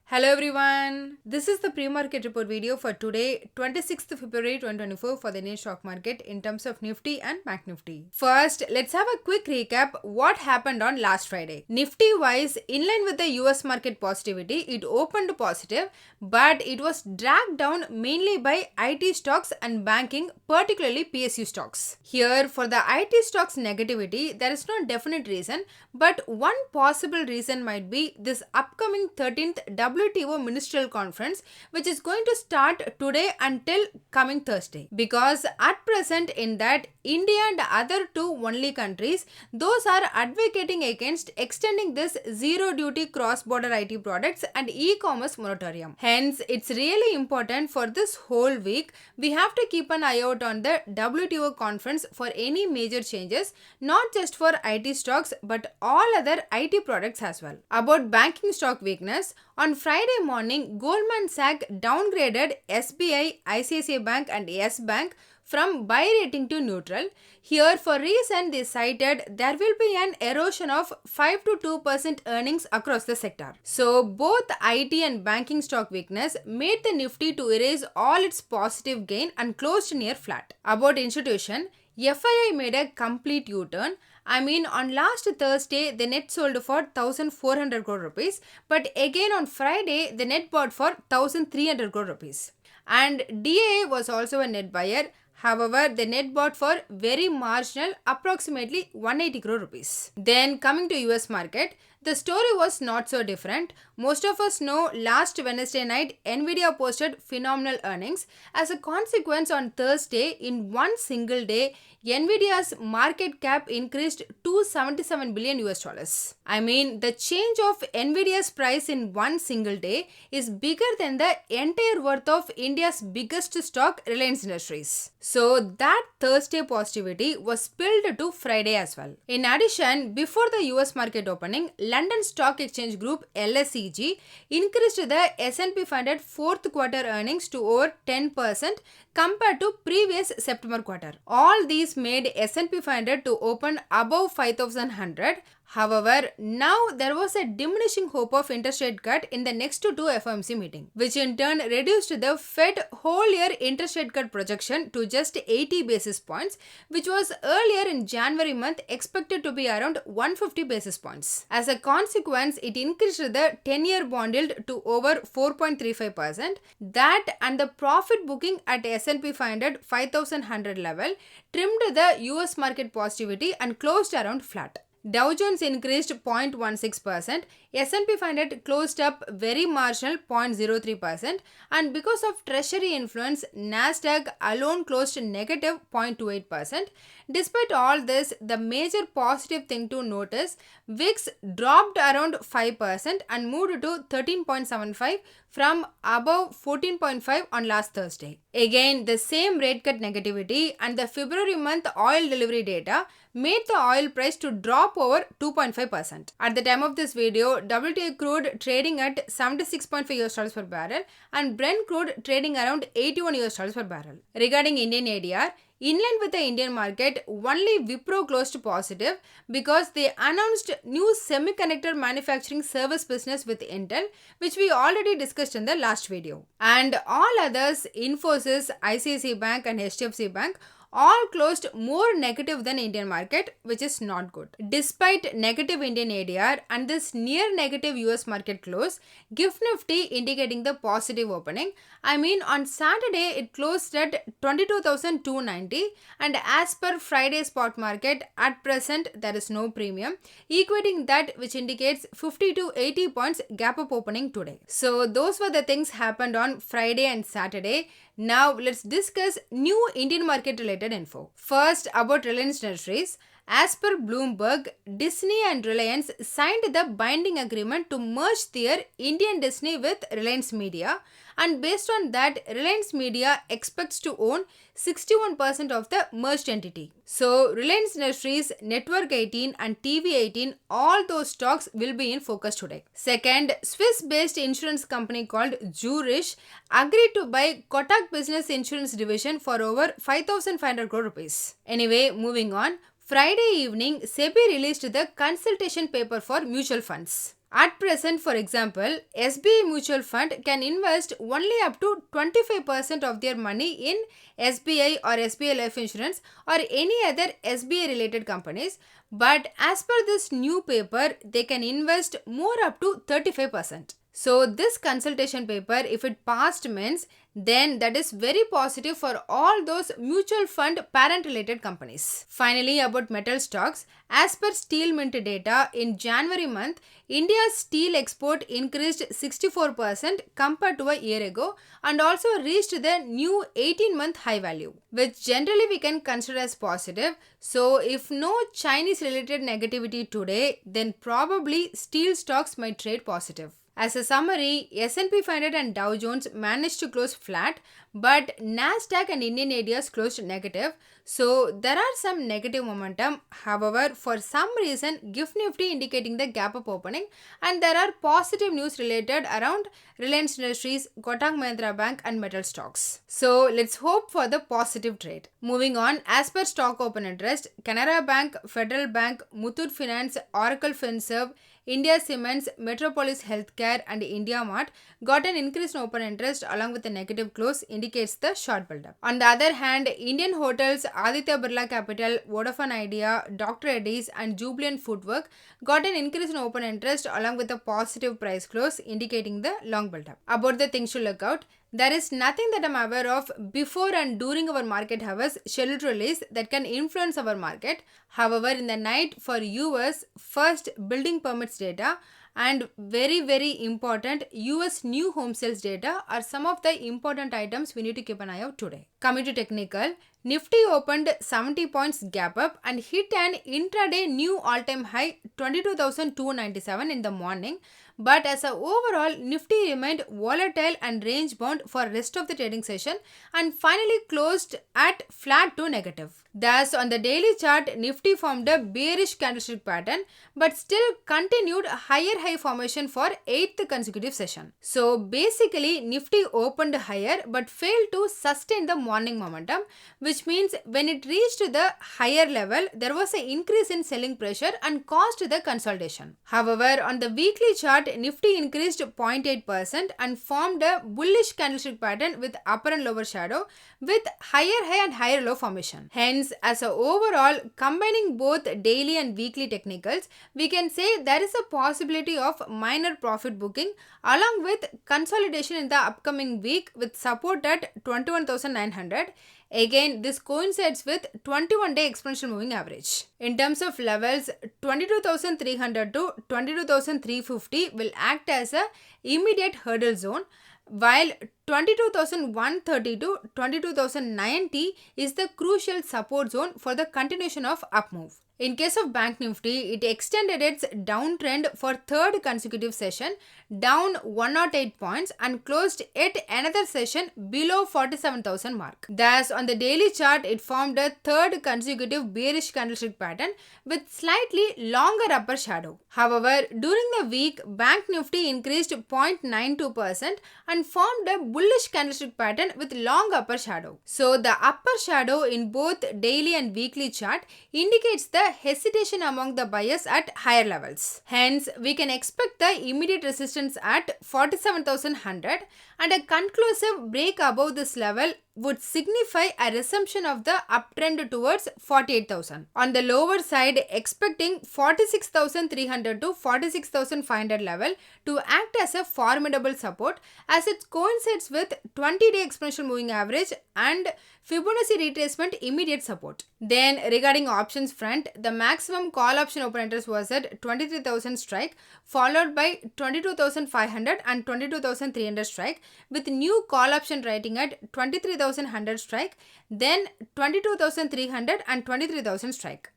Hello everyone. This is the pre-market report video for today, 26th February 2024 for the Indian stock market in terms of Nifty and Bank Nifty. First, let's have a quick recap what happened on last Friday. Nifty wise, in line with the US market positivity, it opened positive, but it was dragged down mainly by IT stocks and banking, particularly PSU stocks. Here, for the IT stocks negativity, there is no definite reason, but one possible reason might be this upcoming 13th WTO Ministerial Conference, which is going to start today until coming Thursday. Because at present in that, India and other two only countries, those are advocating against extending this zero duty cross-border IT products and e-commerce moratorium. Hence, it's really important for this whole week, we have to keep an eye out on the WTO conference for any major changes, not just for IT stocks but all other IT products as well. About banking stock weakness, on Friday morning, Goldman Sachs downgraded SBI, ICICI Bank and Yes Bank from buy rating to neutral. Here, for reason they cited, there will be an erosion of 5 to 2% earnings across the sector. So, both IT and banking stock weakness made the Nifty to erase all its positive gain and closed near flat. About institution, FII made a complete U-turn. On last Thursday, the net sold for 1,400 crore rupees, but again on Friday, the net bought for 1,300 crore rupees. And DAA was also a net buyer. However, the net bought for very marginal, approximately 180 crore rupees. Then coming to US market, the story was not so different. Most of us know last Wednesday night, Nvidia posted phenomenal earnings. As a consequence, on Thursday, in one single day, Nvidia's market cap increased to $77 billion US dollars. The change of Nvidia's price in one single day is bigger than the entire worth of India's biggest stock, Reliance Industries. So that Thursday positivity was spilled to Friday as well. In addition, before the US market opening, London Stock Exchange Group LSEG increased the S&P 500 fourth quarter earnings to over 10% compared to previous September quarter. All these made S&P 500 to open above 5,100. However, now there was a diminishing hope of interest rate cut in the next two FOMC meeting, which in turn reduced the Fed whole year interest rate cut projection to just 80 basis points, which was earlier in January month expected to be around 150 basis points. As a consequence, it increased the 10-year bond yield to over 4.35%. That and the profit booking at S&P 500 5,100 level trimmed the US market positivity and closed around flat. Dow Jones increased 0.16%, S&P 500 closed up very marginal 0.03%, and because of treasury influence, Nasdaq alone closed negative 0.28%. Despite all this, the major positive thing to notice, VIX dropped around 5% and moved to 13.75 from above 14.5 on last Thursday. Again, the same rate cut negativity and the February month oil delivery data made the oil price to drop over 2.5%. At the time of this video, WTI crude trading at $76.5 US per barrel and Brent crude trading around $81 US per barrel. Regarding Indian ADR, in line with the Indian market, only Wipro closed positive because they announced new semiconductor manufacturing service business with Intel, which we already discussed in the last video. And all others, Infosys, ICICI Bank and HDFC Bank, all closed more negative than Indian market, which is not good. Despite negative Indian ADR and this near negative US market close, GIFT Nifty indicating the positive opening. On Saturday it closed at 22,290 and as per Friday spot market, at present there is no premium, equating that which indicates 50 to 80 points gap up opening today. So those were the things happened on Friday and Saturday. Now let's discuss new Indian market related info. First, about Reliance Industries. As per Bloomberg, Disney and Reliance signed the binding agreement to merge their Indian Disney with Reliance Media, and based on that, Reliance Media expects to own 61% of the merged entity. So, Reliance Industries, Network 18 and TV 18, all those stocks will be in focus today. Second, Swiss-based insurance company called Zurich agreed to buy Kotak Business Insurance Division for over 5,500 crore rupees. Anyway, moving on. Friday evening, SEBI released the consultation paper for mutual funds. At present, for example, SBI mutual fund can invest only up to 25% of their money in SBI or SBI Life Insurance or any other SBI related companies. But as per this new paper, they can invest more up to 35%. So this consultation paper, if it passed means, then that is very positive for all those mutual fund parent related companies. Finally, about metal stocks, as per Steel Mint data, in January month, India's steel export increased 64% compared to a year ago and also reached the new 18-month high value, which generally we can consider as positive. So if no Chinese related negativity today, then probably steel stocks might trade positive. As a summary, S&P 500 and Dow Jones managed to close flat, but Nasdaq and Indian ADRs closed negative. So there are some negative momentum. However, for some reason, GIFT Nifty indicating the gap up opening, and there are positive news related around Reliance Industries, Kotak Mahindra Bank and metal stocks. So let's hope for the positive trade. Moving on, as per stock open interest, Canara Bank, Federal Bank, Muthoot Finance, Oracle Finserv, India Cements, Metropolis Healthcare and India Mart got an increase in open interest along with a negative close indicates the short build-up. On the other hand, Indian Hotels, Aditya Birla Capital, Vodafone Idea, Dr. Eddies and Jubilant Footwork got an increase in open interest along with a positive price close indicating the long build-up. About the things to look out, there is nothing that I'm aware of before and during our market hours scheduled release that can influence our market. However, in the night for US, first building permits data and very important US new home sales data are some of the important items we need to keep an eye out today. Coming to technical, Nifty opened 70 points gap up and hit an intraday new all-time high 22,297 in the morning. But as a overall, Nifty remained volatile and range bound for rest of the trading session and finally closed at flat to negative. Thus, on the daily chart, Nifty formed a bearish candlestick pattern but still continued higher high formation for 8th consecutive session. So basically, Nifty opened higher but failed to sustain the morning momentum, which means when it reached the higher level, there was an increase in selling pressure and caused the consolidation. However, on the weekly chart, Nifty increased 0.8% and formed a bullish candlestick pattern with upper and lower shadow with higher high and higher low formation. Hence, as a overall, combining both daily and weekly technicals, we can say there is a possibility of minor profit booking along with consolidation in the upcoming week with support at 21,900. Again, this coincides with 21-day exponential moving average. In terms of levels, 22,300 to 22,350 will act as a immediate hurdle zone, while 22,130 to 22,090 is the crucial support zone for the continuation of up move. In case of Bank Nifty, it extended its downtrend for third consecutive session, down 108 points and closed yet another session below 47,000 mark. Thus, on the daily chart, it formed a third consecutive bearish candlestick pattern with slightly longer upper shadow. However, during the week, Bank Nifty increased 0.92% and formed a bullish candlestick pattern with long upper shadow. So, the upper shadow in both daily and weekly chart indicates the hesitation among the buyers at higher levels. Hence, we can expect the immediate resistance at 47,100 and a conclusive break above this level would signify a resumption of the uptrend towards 48,000. On the lower side, expecting 46,300 to 46,500 level to act as a formidable support as it coincides with 20-day exponential moving average and Fibonacci retracement immediate support. Then regarding options front, the maximum call option open interest was at 23,000 strike followed by 22,500 and 22,300 strike with new call option writing at 23,100 strike, then 22,300 and 23,000 strike.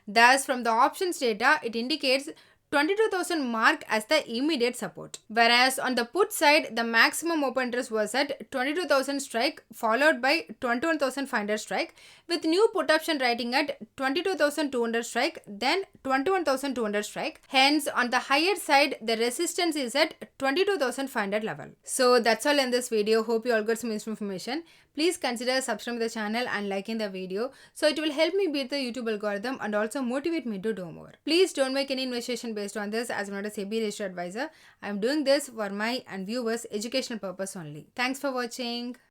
Thus, from the options data, it indicates 22,000 mark as the immediate support. Whereas on the put side, the maximum open interest was at 22,000 strike followed by 21,500 strike with new put option writing at 22,200 strike then 21,200 strike. Hence, on the higher side, the resistance is at 22,500 level. So that's all in this video. Hope you all got some useful information. please consider subscribing to the channel and liking the video, so it will help me beat the YouTube algorithm and also motivate me to do more. Please don't make any investigation based on this, as I'm not a SEBI registered advisor. I'm doing this for my and viewers educational purpose only. Thanks for watching.